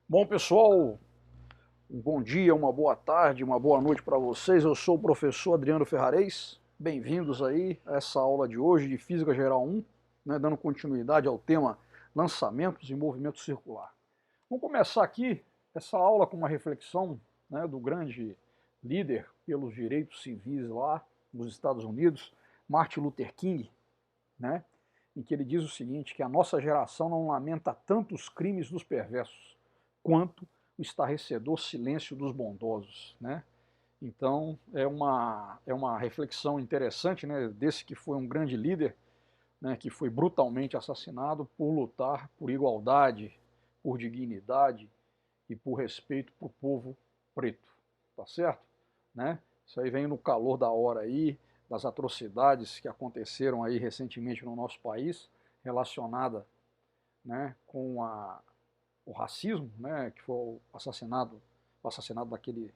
Bom, pessoal, um bom dia, uma boa tarde, uma boa noite para vocês. Eu sou o professor Adriano Ferrarez. Bem-vindos aí a essa aula de hoje de Física Geral 1, né, dando continuidade ao tema lançamentos e movimento circular. Vamos começar aqui essa aula com uma reflexão, né, do grande líder pelos direitos civis lá nos Estados Unidos, Martin Luther King, né, em que ele diz o seguinte, que a nossa geração não lamenta tanto os crimes dos perversos, quanto o estarrecedor silêncio dos bondosos, né? Então é uma reflexão interessante, né, desse que foi um grande líder, né, que foi brutalmente assassinado por lutar por igualdade, por dignidade e por respeito para o povo preto, tá certo? Né? Isso aí vem no calor da hora aí, das atrocidades que aconteceram aí recentemente no nosso país, relacionada, né, com o racismo, né, que foi o assassinato daquele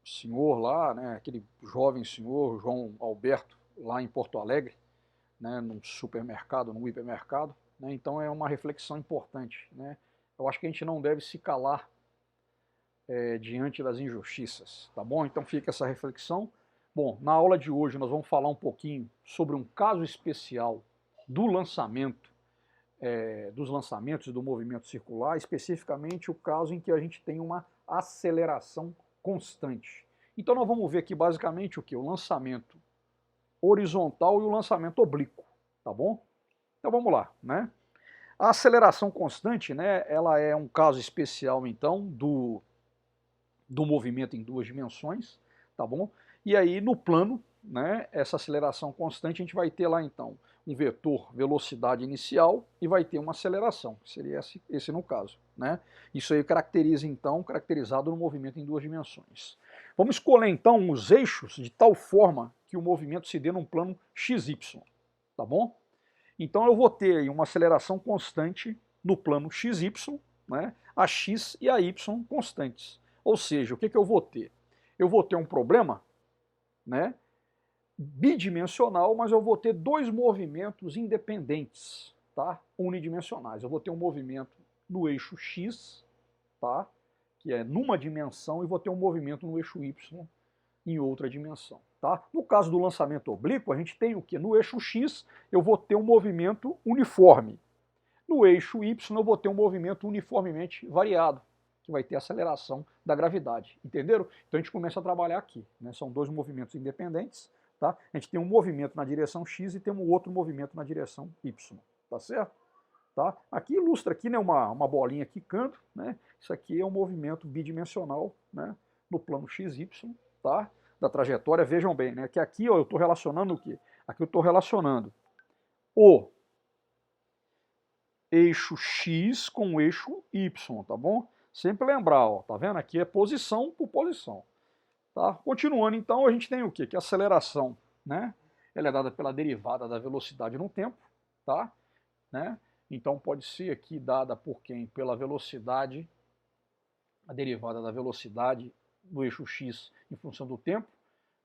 senhor lá, né, aquele jovem senhor, João Alberto, lá em Porto Alegre, né, num supermercado, num hipermercado. Né, então é uma reflexão importante. Né. Eu acho que a gente não deve se calar diante das injustiças, tá bom? Então fica essa reflexão. Bom, na aula de hoje nós vamos falar um pouquinho sobre um caso especial do lançamento dos lançamentos do movimento circular, especificamente o caso em que a gente tem uma aceleração constante. Então nós vamos ver aqui basicamente o que? O lançamento horizontal e o lançamento oblíquo, tá bom? Então vamos lá, né? A aceleração constante, né, ela é um caso especial então do movimento em duas dimensões, tá bom? E aí no plano, né, essa aceleração constante, a gente vai ter lá então um vetor velocidade inicial e vai ter uma aceleração, que seria esse no caso, né? Isso aí caracteriza então, caracterizado no movimento em duas dimensões. Vamos escolher então os eixos de tal forma que o movimento se dê num plano xy, tá bom? Então eu vou ter uma aceleração constante no plano xy, né? A x e a y constantes. Ou seja, o que eu vou ter? Eu vou ter um problema, né, bidimensional, mas eu vou ter dois movimentos independentes, tá? Unidimensionais. Eu vou ter um movimento no eixo x, tá? Que é numa dimensão, e vou ter um movimento no eixo y em outra dimensão. Tá? No caso do lançamento oblíquo, a gente tem o que? No eixo x eu vou ter um movimento uniforme. No eixo y eu vou ter um movimento uniformemente variado, que vai ter aceleração da gravidade. Entenderam? Então a gente começa a trabalhar aqui. Né? São dois movimentos independentes. Tá? A gente tem um movimento na direção x e tem um outro movimento na direção y. Tá certo? Tá? Aqui ilustra aqui, né, uma bolinha quicando. Né? Isso aqui é um movimento bidimensional, né, no plano XY, tá? Da trajetória. Vejam bem, né, que aqui ó, eu estou relacionando o quê? Aqui eu estou relacionando o eixo X com o eixo Y, tá bom? Sempre lembrar, ó, tá vendo? Aqui é posição por posição. Tá? Continuando, então, a gente tem o quê? Que a aceleração, né? Ela é dada pela derivada da velocidade no tempo, tá? Né? Então pode ser aqui dada por quem? Pela velocidade, a derivada da velocidade do eixo x em função do tempo,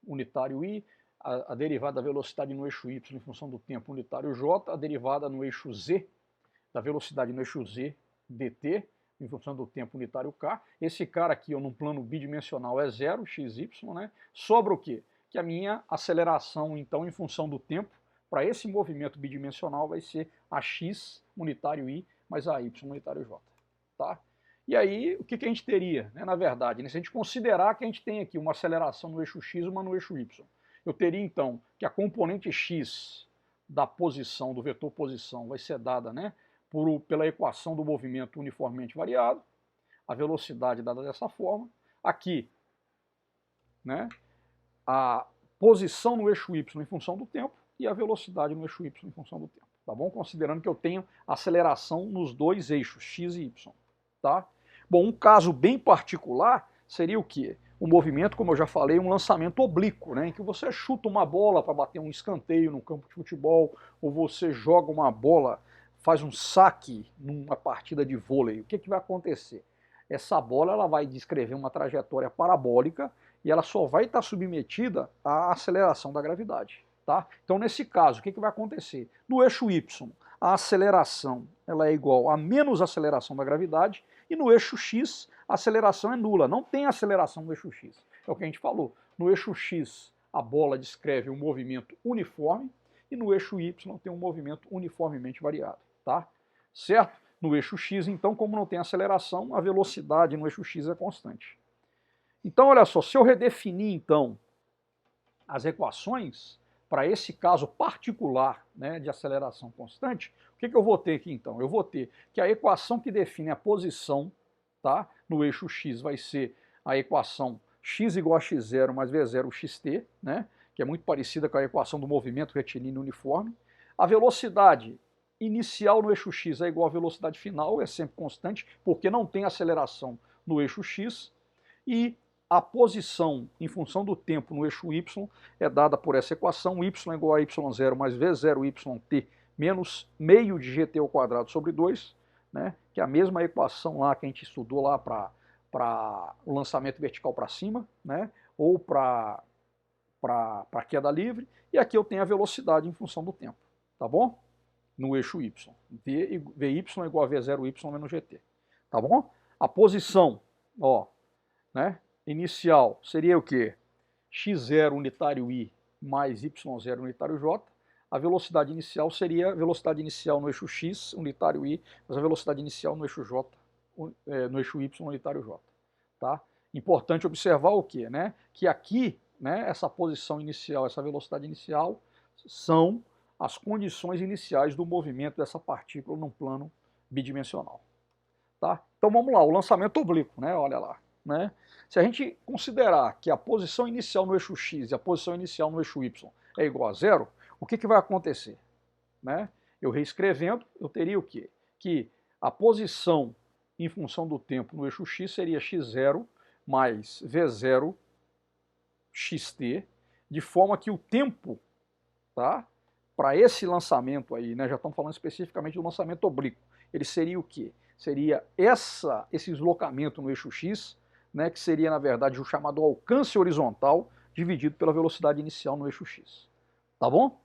unitário i, a derivada da velocidade no eixo y em função do tempo, unitário j, a derivada no eixo z, da velocidade no eixo z, dt, em função do tempo unitário k. Esse cara aqui, ó, num plano bidimensional, é zero, xy, né? Sobra o quê? Que a minha aceleração, então, em função do tempo, para esse movimento bidimensional vai ser a x unitário i mais a y unitário j. Tá? E aí, o que a gente teria, né, na verdade? Né, se a gente considerar que a gente tem aqui uma aceleração no eixo x e uma no eixo y, eu teria então que a componente x da posição, do vetor posição, vai ser dada, né, pela equação do movimento uniformemente variado, a velocidade dada dessa forma. Aqui, né, a posição no eixo y em função do tempo e a velocidade no eixo y em função do tempo, tá bom? Considerando que eu tenho aceleração nos dois eixos, x e y, tá? Bom, um caso bem particular seria o quê? O movimento, como eu já falei, um lançamento oblíquo, né, em que você chuta uma bola para bater um escanteio no campo de futebol, ou você joga uma bola, faz um saque numa partida de vôlei. O que vai acontecer? Essa bola ela vai descrever uma trajetória parabólica e ela só vai estar submetida à aceleração da gravidade. Tá? Então, nesse caso, o que vai acontecer? No eixo Y, a aceleração ela é igual a menos aceleração da gravidade, e no eixo x a aceleração é nula, não tem aceleração no eixo x. É o que a gente falou. No eixo x a bola descreve um movimento uniforme, e no eixo y tem um movimento uniformemente variado, tá? Certo? No eixo x, então, como não tem aceleração, a velocidade no eixo x é constante. Então, olha só, se eu redefinir, então, as equações para esse caso particular, né, de aceleração constante, o que eu vou ter aqui, então? Eu vou ter que a equação que define a posição, tá, no eixo x vai ser a equação x igual a x0 mais v0 xt, né, que é muito parecida com a equação do movimento retilíneo uniforme. A velocidade inicial no eixo x é igual à velocidade final, é sempre constante, porque não tem aceleração no eixo x, e a posição em função do tempo no eixo y é dada por essa equação, y igual a y0 mais v0yt menos meio de gt ao quadrado sobre 2, né, que é a mesma equação lá que a gente estudou lá para o lançamento vertical para cima, né, ou para queda livre, e aqui eu tenho a velocidade em função do tempo, tá bom? No eixo y, vy igual a v0y menos gt, tá bom? A posição, ó, né, inicial seria o quê? x0 unitário i mais y0 unitário j. A velocidade inicial seria a velocidade inicial no eixo x unitário i, mas a velocidade inicial no eixo j, no eixo y unitário j, tá? Importante observar o quê, né? Que aqui, né, essa posição inicial, essa velocidade inicial são as condições iniciais do movimento dessa partícula num plano bidimensional, tá? Então vamos lá, o lançamento oblíquo, né? Olha lá, né? Se a gente considerar que a posição inicial no eixo x e a posição inicial no eixo y é igual a zero, o que vai acontecer? Né? Eu reescrevendo, eu teria o quê? Que a posição em função do tempo no eixo x seria x0 mais v0 xt, de forma que o tempo, tá, para esse lançamento aí, né, já estamos falando especificamente do lançamento oblíquo, ele seria o quê? Seria esse deslocamento no eixo x, né, que seria, na verdade, o chamado alcance horizontal dividido pela velocidade inicial no eixo x. Tá bom?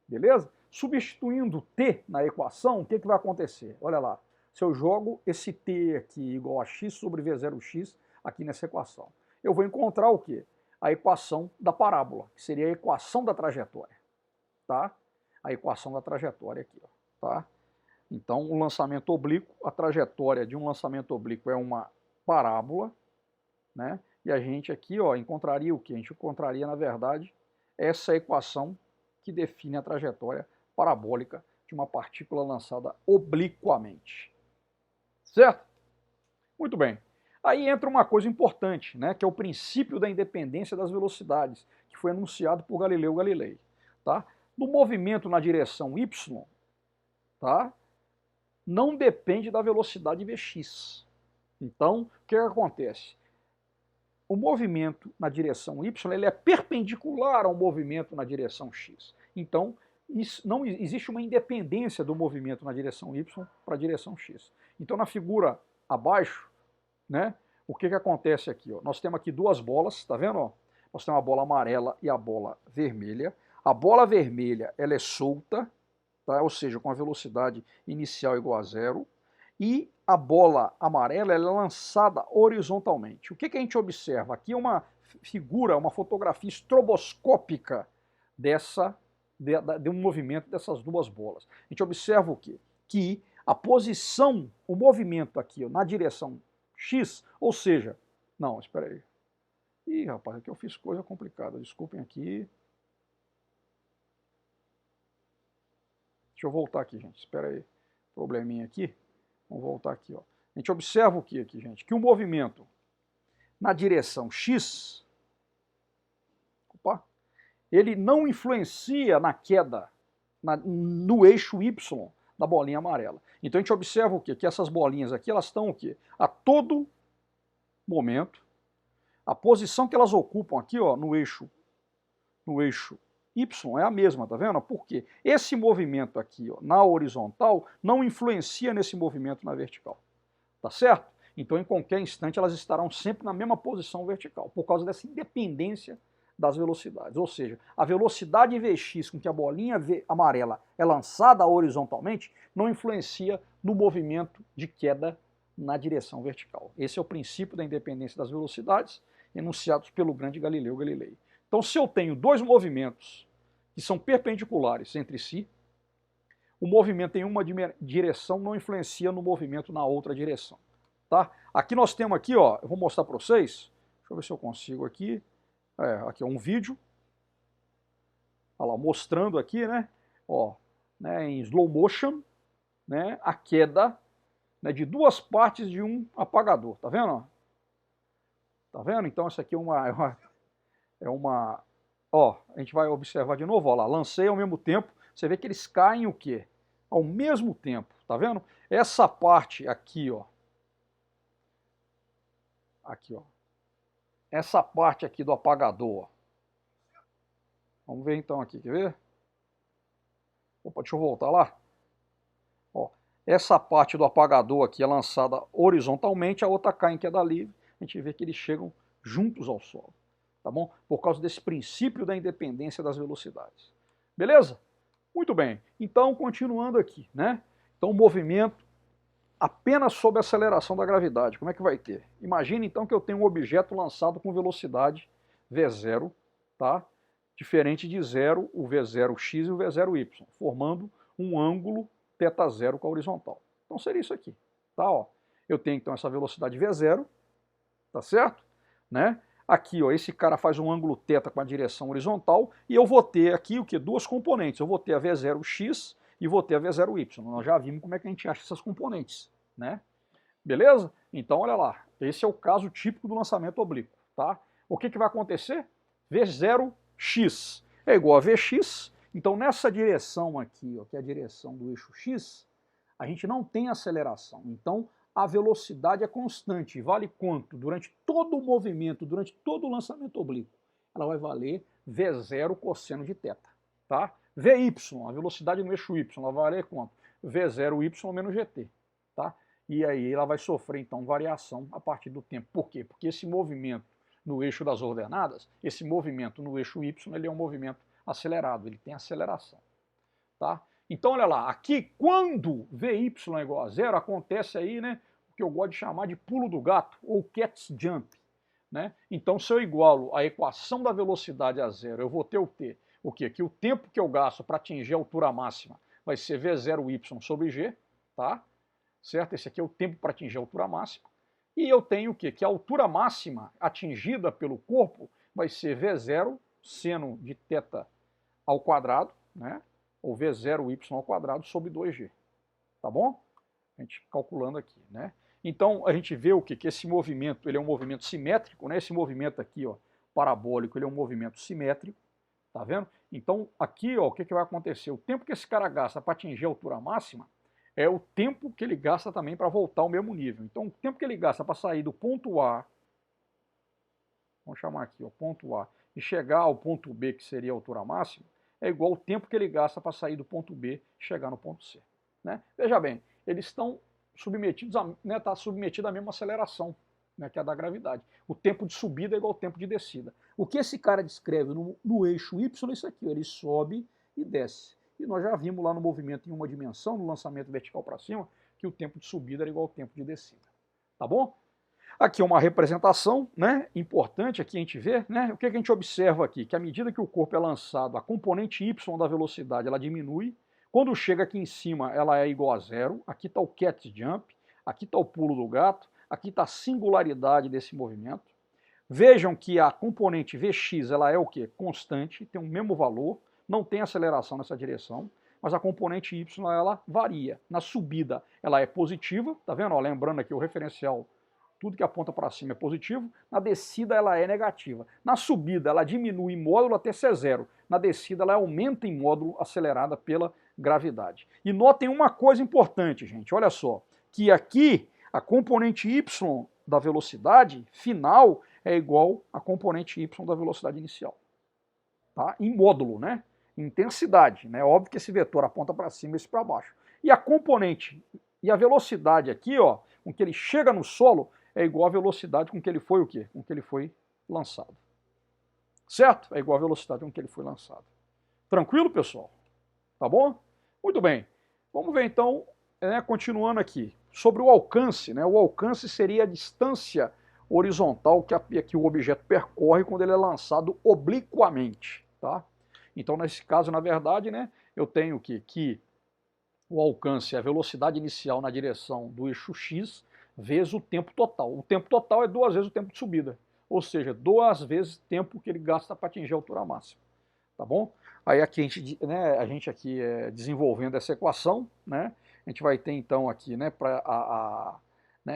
Beleza? Substituindo t na equação, o que vai acontecer? Olha lá, se eu jogo esse t aqui igual a x sobre v0x aqui nessa equação, eu vou encontrar o quê? A equação da parábola, que seria a equação da trajetória. Tá? A equação da trajetória aqui, ó, tá? Então, o lançamento oblíquo, a trajetória de um lançamento oblíquo é uma parábola, né? E a gente aqui, ó, encontraria o quê? A gente encontraria, na verdade, essa equação que define a trajetória parabólica de uma partícula lançada obliquamente. Certo? Muito bem. Aí entra uma coisa importante, né, que é o princípio da independência das velocidades, que foi anunciado por Galileu Galilei. Tá? No movimento na direção y, tá, não depende da velocidade vx. Então, o que acontece? O movimento na direção y ele é perpendicular ao movimento na direção x. Então, não existe uma independência do movimento na direção y para a direção x. Então, na figura abaixo, né, o que acontece aqui? Ó? Nós temos aqui duas bolas, está vendo? Ó? Nós temos a bola amarela e a bola vermelha. A bola vermelha ela é solta, tá? Ou seja, com a velocidade inicial igual a zero. E a bola amarela ela é lançada horizontalmente. O que a gente observa? Aqui é uma figura, uma fotografia estroboscópica de um movimento dessas duas bolas. A gente observa o quê? Que a posição, o movimento aqui ó, na direção x, ou seja, não, espera aí. Ih, rapaz, aqui eu fiz coisa complicada, desculpem aqui. Deixa eu voltar aqui, gente, espera aí, probleminha aqui. Vamos voltar aqui, ó. A gente observa o que aqui, gente? Que o movimento na direção x, ele não influencia na queda no eixo y da bolinha amarela. Então a gente observa o quê? Que essas bolinhas aqui, elas estão o quê? A todo momento, a posição que elas ocupam aqui, ó, no eixo y é a mesma, tá vendo? Porque esse movimento aqui, ó, na horizontal, não influencia nesse movimento na vertical, tá certo? Então, em qualquer instante, elas estarão sempre na mesma posição vertical, por causa dessa independência das velocidades. Ou seja, a velocidade Vx com que a bolinha amarela é lançada horizontalmente não influencia no movimento de queda na direção vertical. Esse é o princípio da independência das velocidades, enunciados pelo grande Galileu Galilei. Então, se eu tenho dois movimentos que são perpendiculares entre si, o movimento em uma direção não influencia no movimento na outra direção. Tá? Aqui nós temos aqui, ó, eu vou mostrar para vocês, deixa eu ver se eu consigo aqui, aqui é um vídeo, olha lá, mostrando aqui, né, ó, né, em slow motion, né, a queda, né, de duas partes de um apagador, tá vendo? Tá vendo? Então isso aqui é uma, ó, a gente vai observar de novo, ó lá, lancei ao mesmo tempo, você vê que eles caem o quê? Ao mesmo tempo, tá vendo? Essa parte aqui, ó, essa parte aqui do apagador, ó. Vamos ver então aqui, quer ver? Opa, deixa eu voltar lá. Ó, essa parte do apagador aqui é lançada horizontalmente, a outra cai em queda livre, a gente vê que eles chegam juntos ao solo, tá bom? Por causa desse princípio da independência das velocidades. Beleza? Muito bem, então continuando aqui, né? Então o movimento apenas sob a aceleração da gravidade, como é que vai ter? Imagine então que eu tenho um objeto lançado com velocidade V0, tá? Diferente de zero, o V0x e o V0y, formando um ângulo θ0 com a horizontal. Então seria isso aqui, tá? Ó, eu tenho então essa velocidade V0, tá certo? Né? Aqui, ó, esse cara faz um ângulo θ com a direção horizontal e eu vou ter aqui o que? Duas componentes. Eu vou ter a V0x e vou ter a V0y. Nós já vimos como é que a gente acha essas componentes, né? Beleza? Então, olha lá. Esse é o caso típico do lançamento oblíquo, tá? O que vai acontecer? V0x é igual a Vx. Então, nessa direção aqui, ó, que é a direção do eixo x, a gente não tem aceleração. Então, a velocidade é constante, vale quanto? Durante todo o movimento, durante todo o lançamento oblíquo, ela vai valer V0 cosseno de θ, tá? Vy, a velocidade no eixo y, ela vai valer quanto? V0y menos gt, tá? E aí ela vai sofrer, então, variação a partir do tempo. Por quê? Porque esse movimento no eixo das ordenadas, esse movimento no eixo y, ele é um movimento acelerado, ele tem aceleração, tá? Então, olha lá, aqui quando Vy é igual a zero, acontece aí, né, o que eu gosto de chamar de pulo do gato, ou cat's jump, né? Então, se eu igualo a equação da velocidade a zero, eu vou ter o quê? Que o tempo que eu gasto para atingir a altura máxima vai ser V0y sobre g, tá? Certo? Esse aqui é o tempo para atingir a altura máxima. E eu tenho o quê? Que a altura máxima atingida pelo corpo vai ser V0 seno de θ ao quadrado, né? Ou V0y ao quadrado sobre 2g, tá bom? A gente calculando aqui, né? Então a gente vê o quê? Que esse movimento, ele é um movimento simétrico, né? Esse movimento aqui, ó, parabólico, ele é um movimento simétrico, tá vendo? Então aqui, ó, o que vai acontecer? O tempo que esse cara gasta para atingir a altura máxima é o tempo que ele gasta também para voltar ao mesmo nível. Então o tempo que ele gasta para sair do ponto A, vamos chamar aqui, ó, ponto A, e chegar ao ponto B, que seria a altura máxima, é igual ao tempo que ele gasta para sair do ponto B e chegar no ponto C, né? Veja bem, eles estão submetidos a, né, tá submetido à mesma aceleração, né, que é a da gravidade. O tempo de subida é igual ao tempo de descida. O que esse cara descreve no eixo Y é isso aqui, ó, ele sobe e desce. E nós já vimos lá no movimento em uma dimensão, no lançamento vertical para cima, que o tempo de subida era igual ao tempo de descida. Tá bom? Aqui é uma representação, né, importante, aqui a gente vê, né, o que a gente observa aqui? Que à medida que o corpo é lançado, a componente y da velocidade ela diminui, quando chega aqui em cima ela é igual a zero, aqui está o cat's jump, aqui está o pulo do gato, aqui está a singularidade desse movimento. Vejam que a componente Vx ela é o quê? Constante, tem o mesmo valor, não tem aceleração nessa direção, mas a componente y ela varia. Na subida ela é positiva, tá vendo? Ó, lembrando aqui o referencial, tudo que aponta para cima é positivo, na descida ela é negativa. Na subida ela diminui em módulo até ser zero, na descida ela aumenta em módulo acelerada pela gravidade. E notem uma coisa importante, gente, olha só, que aqui a componente y da velocidade final é igual à componente y da velocidade inicial, tá? Em módulo, né? Intensidade, né? Óbvio que esse vetor aponta para cima e esse para baixo. E a componente e a velocidade aqui, ó, com que ele chega no solo, é igual à velocidade com que ele foi o quê? Com que ele foi lançado. certo? É igual à velocidade com que ele foi lançado. Tranquilo, pessoal? Tá bom? Muito bem. Vamos ver então, continuando aqui, sobre o alcance. O alcance seria a distância horizontal que o objeto percorre quando ele é lançado obliquamente. Tá? Então, nesse caso, na verdade, eu tenho que o alcance é a velocidade inicial na direção do eixo x vezes o tempo total. O tempo total é 2 vezes o tempo de subida, ou seja, 2 vezes o tempo que ele gasta para atingir a altura máxima. Tá bom? Aí aqui a gente aqui desenvolvendo essa equação, a gente vai ter então aqui, para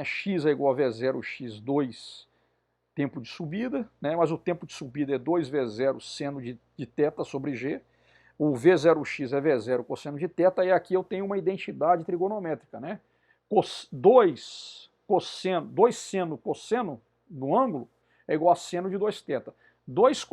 x é igual a V0 x2 tempo de subida, mas o tempo de subida é 2 vezes 0 seno de θ sobre g. O V0x é V0 cosseno de θ, e aqui eu tenho uma identidade trigonométrica, 2 seno cosseno no ângulo é igual a seno de 2θ. 2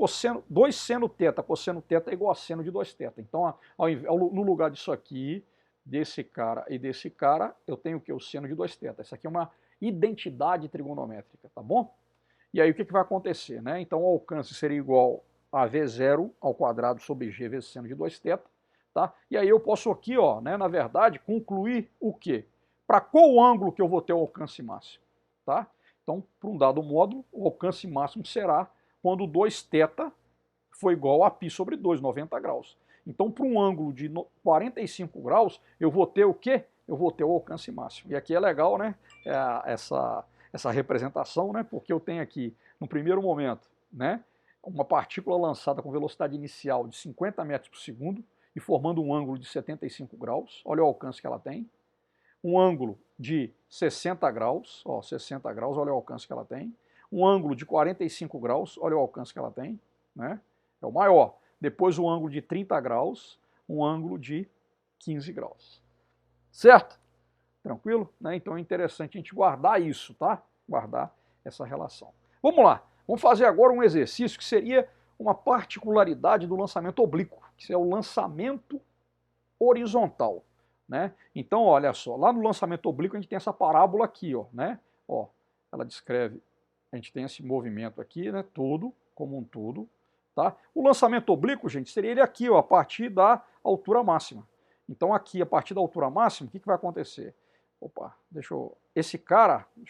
seno θ cosseno θ é igual a seno de 2θ. Então, no lugar disso aqui, desse cara e desse cara, eu tenho o que? O seno de 2θ. Isso aqui é uma identidade trigonométrica, tá bom? E aí o que vai acontecer? Então, o alcance seria igual a V0 ao quadrado sobre G vezes seno de 2θ. Tá? E aí eu posso aqui, na verdade, concluir o quê? Para qual ângulo que eu vou ter o alcance máximo? Tá? Então, para um dado módulo, o alcance máximo será quando 2θ for igual a π sobre 2, 90 graus. Então, para um ângulo de 45 graus, eu vou ter o quê? Eu vou ter o alcance máximo. E aqui é legal, essa representação, porque eu tenho aqui, no primeiro momento, uma partícula lançada com velocidade inicial de 50 metros por segundo e formando um ângulo de 75 graus. Olha o alcance que ela tem. Um ângulo de 60 graus, 60 graus, olha o alcance que ela tem. Um ângulo de 45 graus, olha o alcance que ela tem, é o maior. Depois o ângulo de 30 graus, um ângulo de 15 graus. Certo? Tranquilo? Então é interessante a gente guardar isso, tá? Guardar essa relação. Vamos lá. Vamos fazer agora um exercício que seria uma particularidade do lançamento oblíquo, que é o lançamento horizontal. Então, olha só, lá no lançamento oblíquo a gente tem essa parábola aqui, ela descreve, a gente tem esse movimento aqui, todo, como um todo. Tá? O lançamento oblíquo, gente, seria ele aqui, a partir da altura máxima. Então aqui, a partir da altura máxima, o que vai acontecer? Opa, deixa eu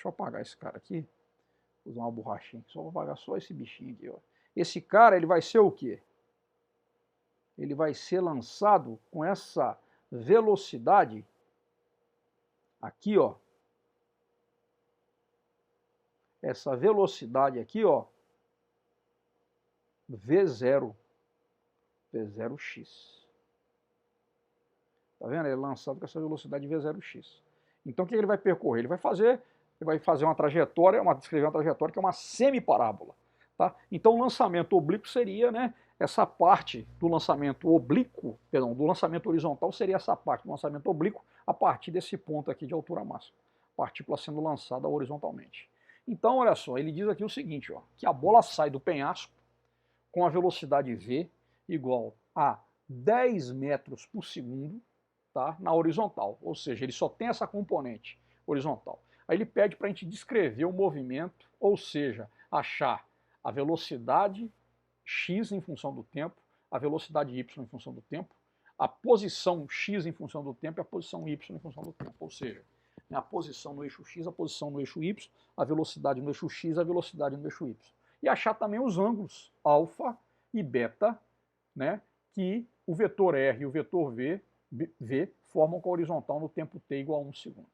apagar esse cara aqui. Vou usar uma borrachinha, só vou apagar só esse bichinho aqui. Esse cara, ele vai ser o quê? Ele vai ser lançado com essa velocidade aqui, essa velocidade aqui, V0, V0x. Tá vendo? Ele é lançado com essa velocidade V0x. Então o que ele vai percorrer? Ele vai fazer uma trajetória, descrever uma trajetória que é uma semiparábola. Tá? Então o lançamento oblíquo seria, essa parte do lançamento oblíquo, perdão, do lançamento horizontal seria essa parte do lançamento oblíquo a partir desse ponto aqui de altura máxima. Partícula sendo lançada horizontalmente. Então, olha só, ele diz aqui o seguinte, que a bola sai do penhasco com a velocidade v igual a 10 metros por segundo, tá, na horizontal, ou seja, ele só tem essa componente horizontal. Aí ele pede para a gente descrever o movimento, ou seja, achar a velocidade x em função do tempo, a velocidade y em função do tempo, a posição x em função do tempo e a posição y em função do tempo, ou seja, a posição no eixo x, a posição no eixo y, a velocidade no eixo x, a velocidade no eixo y. E achar também os ângulos alfa e beta, que o vetor R e o vetor V formam com a horizontal no tempo t igual a 1 segundo.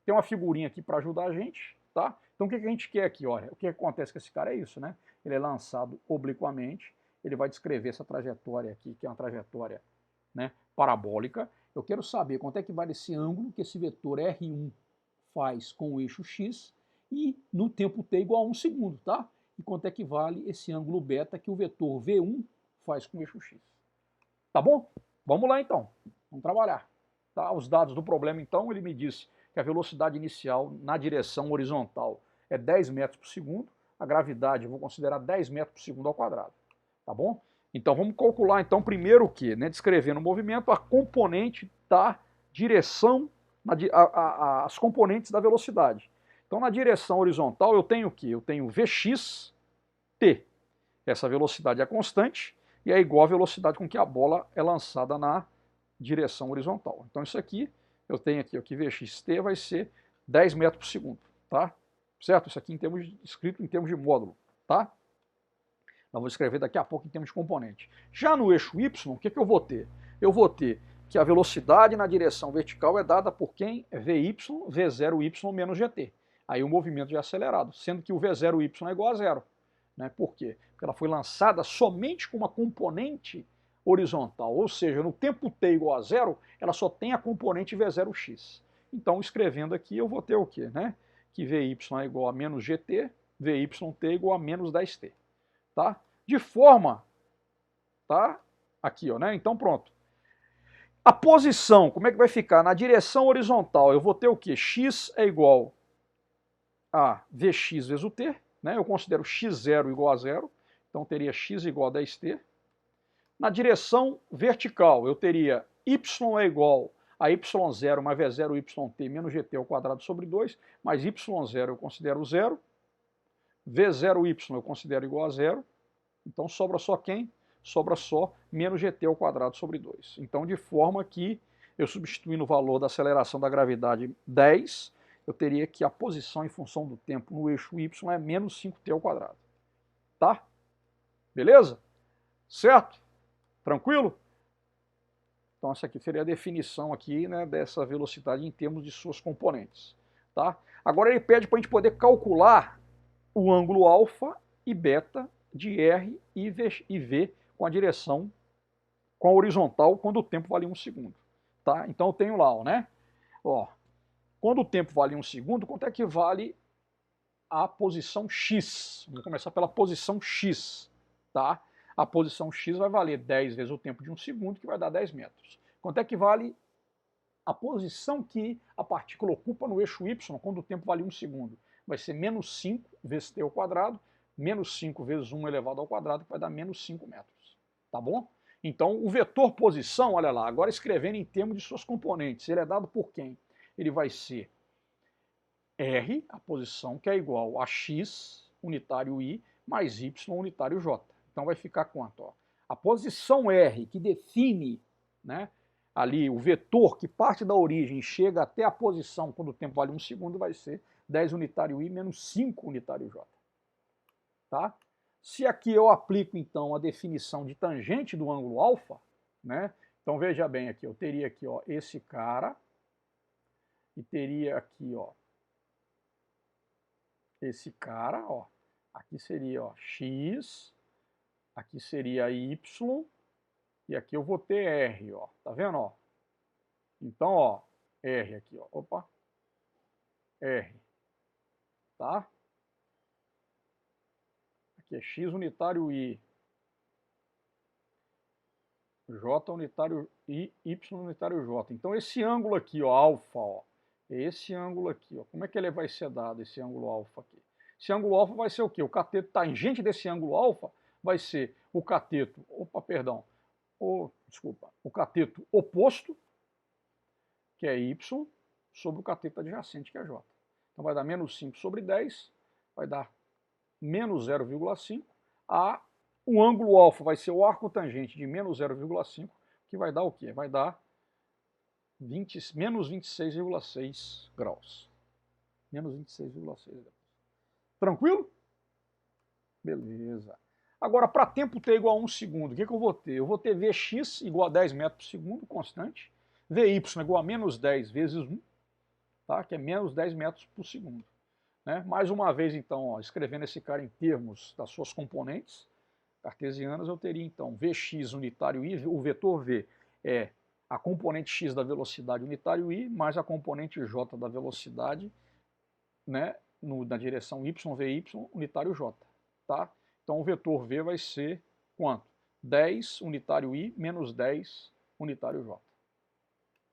Tem uma figurinha aqui para ajudar a gente, tá? Então o que a gente quer aqui? Olha, o que acontece com esse cara é isso, Ele é lançado obliquamente, ele vai descrever essa trajetória aqui, que é uma trajetória parabólica. Eu quero saber quanto é que vale esse ângulo que esse vetor R1 faz com o eixo x e no tempo t igual a 1 segundo, tá? E quanto é que vale esse ângulo beta que o vetor V1 faz com o eixo x. Tá bom? Vamos lá então, vamos trabalhar. Tá? Os dados do problema então, ele me disse que a velocidade inicial na direção horizontal é 10 metros por segundo, a gravidade eu vou considerar 10 metros por segundo ao quadrado. Tá bom? Então vamos calcular então primeiro o quê? Descrevendo o movimento, a componente da direção, as componentes da velocidade. Então na direção horizontal eu tenho o quê? Eu tenho Vx, t. Essa velocidade é constante e é igual à velocidade com que a bola é lançada na direção horizontal. Então isso aqui, eu tenho aqui, que Vxt vai ser 10 metros por segundo, tá? Certo? Isso aqui escrito em termos de módulo, tá? Nós vamos escrever daqui a pouco em termos de componente. Já no eixo y, o que eu vou ter? Eu vou ter que a velocidade na direção vertical é dada por quem? Vy, V0y menos gt. Aí o movimento já é acelerado, sendo que o V0y é igual a zero. Né? Por quê? Porque ela foi lançada somente com uma componente horizontal, ou seja, no tempo t igual a zero, ela só tem a componente V0x. Então, escrevendo aqui, eu vou ter o quê? Né? Que Vy é igual a menos gt, Vyt é igual a menos 10t. Tá? De forma, tá? Aqui, ó, né? Então, pronto. A posição, como é que vai ficar? Na direção horizontal, eu vou ter o quê? X é igual a Vx vezes o t, né? Eu considero x0 igual a zero, então teria x igual a 10t. Na direção vertical, eu teria y é igual a y0 mais v0yt menos gt ao quadrado sobre 2, mais y0 eu considero zero, v0y eu considero igual a zero, então sobra só quem? Sobra só menos gt ao quadrado sobre 2. Então, de forma que, eu substituindo o valor da aceleração da gravidade 10, eu teria que a posição em função do tempo no eixo y é menos 5t ao quadrado. Tá? Beleza? Certo? Tranquilo? Então, essa aqui seria a definição aqui, né, dessa velocidade em termos de suas componentes. Tá? Agora ele pede para a gente poder calcular o ângulo alfa e beta de R e V com a direção, com a horizontal, quando o tempo vale 1 segundo. Tá? Então eu tenho lá, ó, né? Ó, quando o tempo vale 1 segundo, quanto é que vale a posição x? Vamos começar pela posição x. Tá? A posição x vai valer 10 vezes o tempo de 1 segundo, que vai dar 10 metros. Quanto é que vale a posição que a partícula ocupa no eixo y, quando o tempo vale 1 segundo? Vai ser menos 5 vezes t ao quadrado, menos 5 vezes 1 elevado ao quadrado, que vai dar menos 5 metros. Tá bom? Então, o vetor posição, olha lá, agora escrevendo em termos de suas componentes, ele é dado por quem? Ele vai ser R, a posição, que é igual a x, unitário i, mais y, unitário j. Então vai ficar quanto? Ó? A posição R, que define, né, ali o vetor que parte da origem chega até a posição quando o tempo vale 1 segundo, vai ser 10 unitário i menos 5 unitário j. Tá? Se aqui eu aplico, então, a definição de tangente do ângulo alfa, né? Então veja bem aqui, eu teria aqui, ó, esse cara, e teria aqui, ó, esse cara, ó, aqui seria, ó, x, aqui seria y, e aqui eu vou ter r, ó, tá vendo, ó? Então, ó, r aqui, ó, opa, r, tá? Aqui é x unitário i, j unitário i, y unitário j. Então esse ângulo aqui, ó, alfa, ó, esse ângulo aqui, ó, como é que ele vai ser dado, esse ângulo alfa aqui? Esse ângulo alfa vai ser o quê? O cateto tangente desse ângulo alfa vai ser o cateto, o cateto oposto, que é y, sobre o cateto adjacente, que é j. Então vai dar menos 5 sobre 10, vai dar menos 0,5. O ângulo alfa vai ser o arco tangente de menos 0,5, que vai dar o quê? Vai dar menos 26,6 graus. Menos 26,6 graus. Tranquilo? Beleza. Agora, para tempo t igual a 1 segundo, o que eu vou ter? Eu vou ter Vx igual a 10 metros por segundo, constante. Vy igual a menos 10 vezes 1, tá? Que é menos 10 metros por segundo. Né? Mais uma vez, então, ó, escrevendo esse cara em termos das suas componentes cartesianas, eu teria, então, Vx unitário i, o vetor V é a componente x da velocidade unitário i, mais a componente j da velocidade, né, na direção y, Vy, unitário j. Tá? Então, o vetor V vai ser quanto? 10 unitário i menos 10 unitário j.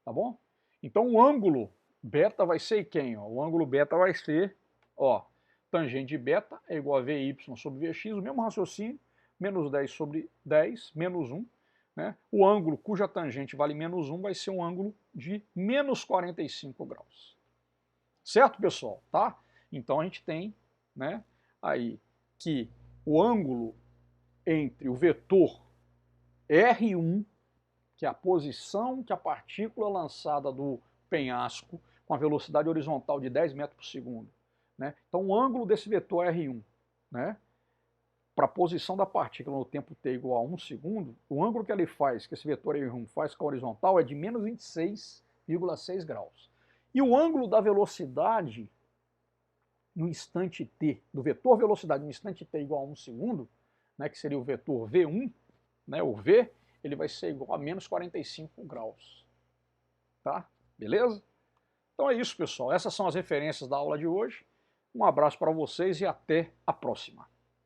Tá bom? Então, o ângulo beta vai ser quem? Ó? O ângulo beta vai ser, ó, tangente de beta é igual a Vy sobre Vx, o mesmo raciocínio, menos 10 sobre 10, menos 1. Né? O ângulo cuja tangente vale menos 1 vai ser um ângulo de menos 45 graus. Certo, pessoal? Tá? Então a gente tem, né, aí que o ângulo entre o vetor R1, que é a posição que a partícula lançada do penhasco com a velocidade horizontal de 10 metros por segundo. Né? Então o ângulo desse vetor R1, né, para a posição da partícula no tempo t igual a 1 segundo, o ângulo que ele faz, que esse vetor R1 faz com a horizontal, é de menos 26,6 graus. E o ângulo da velocidade no instante t, do vetor velocidade no instante t igual a 1 segundo, né, que seria o vetor V1, né, o V, ele vai ser igual a menos 45 graus. Tá? Beleza? Então é isso, pessoal. Essas são as referências da aula de hoje. Um abraço para vocês e até a próxima.